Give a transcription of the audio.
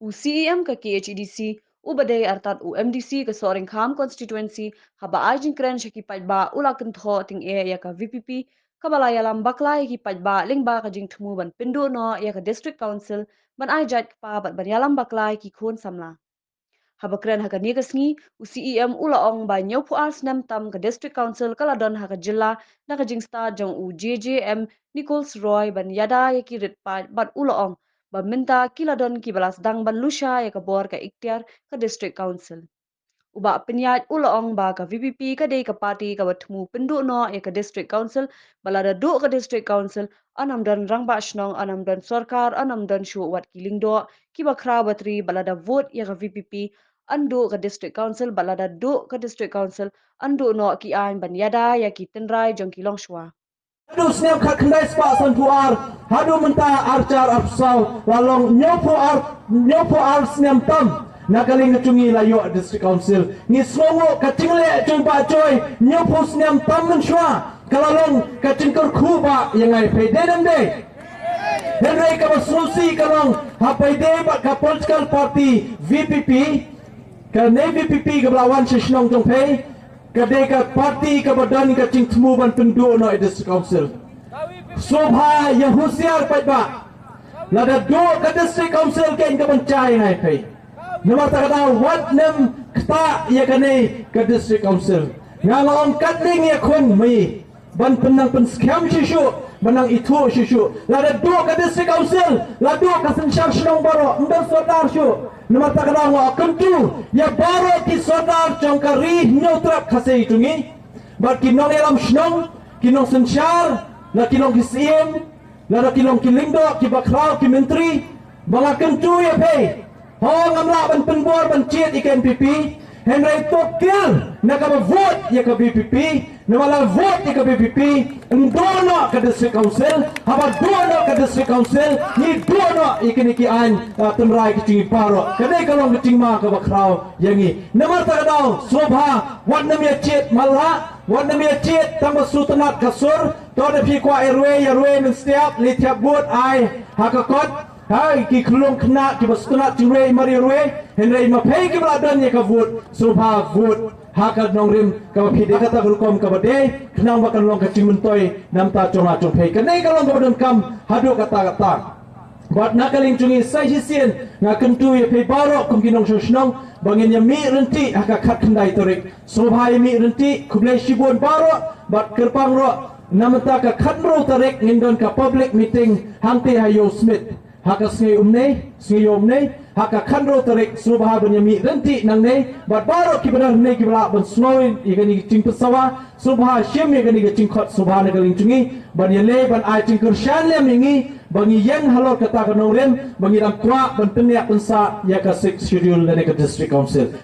U CEM ke KHEDC, u badai artat u MDC ke Soring Kham constituency, haba ajin kren syaki pajba ula kentho Tyngeh ya ke VPP, kabalaya lam baklai ki pajba lingba ka jing Thmu ban Pynduh no ya ke district council ban ajat pa bat ban yalam baklai ki khon samla. Haba kren haka nigasngi, u CEM ula ong ba nyau pu ars nem tam ke district council kaladon haka jilla na ka jing sta jong u JJM Nichols Roy ban yada ya ki rit pa bat ula ong ba minta kiladon ki balas dang ban lusha ya ka bor ka ikhtiar ka district council. Uba penyat ulaong ba ka VPP ka day ka party ka Thmu Pynduh no ya ka district council balada do ka district council anam dan rangba shnong anam dan sarkar anam dan shu wat kilingdo ki ba khra batri balada vote ya ka VPP ando ka district council balada do ka district council ando no ki an ban yada ya ki tenrai jong kilong shwa. Hadu setiap kat kendai sepak santuar, hadu mentah arcar apsal, lalong nyopo ar setiap tam, nakaling ngecungi layu district council. Ni selongo kacing le jumpa coy, nyopo setiap tam mensyua, kalalong kacing kerkuba yang ai pede dan deh. Henry ka solusi kalong hapai deh bat ka political party VPP, ka ne VPP ka belawan sesnong jong pay. Kadeka parti ka badan ka cing Thmu ban Pynduh no district council. Sobha yang husiar pajba. Lada do ka district council ken ka bancai ngai pai. Nama ta kata wat nem Ktah ya kane ka district council. Ngalong katling ya khon mai ban penang pen scam shishu banang itu shishu. Lada do ka district council, lada do ka sensyang shnong baro ndar sodar shu. Nama tak kena wa kentu ya baru ki sodar jangkari nyutrap kasih tungi bat kinong elam shnong kinong sensyar la kinong kisiem la kinong kilingdo ki bakrau ki menteri banga kentu ya pe ho ngamla ban penbor ban chet ikan PP Henry Tokil nak vote ya ke BPP nama vote ya ke BPP ndono ke district council haba dono ke district council ni dono ikan ikan temrai kecing paro kadai kalau kecing ma ke bakrau yang ni nama tak tahu sobha wat namanya chet malha wat namanya chet tambah sultanat kasur to de pi kwa RW men setiap li tiap buat ai hakakot hai ki kelong kena ki bastunat jure mari rwe henry ma pay ki beladan ya ka vote sobha vote hakad nongrim ka phide kata kulkom ka bade kenang bakal long ka cimentoi namta chonga chong pay kanai kalong ka badan kam hadu kata buat nakaling cungi sai hisien ngakentu ya pay baro kum kinong shnong bangin ya mi renti haka khat khandai torik sobha mi renti kublai shibon baro bat kerpang ro namta ka khatro tarik ngindon ka public meeting hangte hayo smith haka sngi umne haka khandro tarik subha banyami renti nangne bat baro ki benar ne ki bala ban snoi igani ting pesawa subha shem igani ging khot subha ne galing chungi ban yele ban ai ting kershan le mingi bangi yang halor kata kanong rem bangi ram kwa ban penyak pensa ya ka 6 schedule le ka district council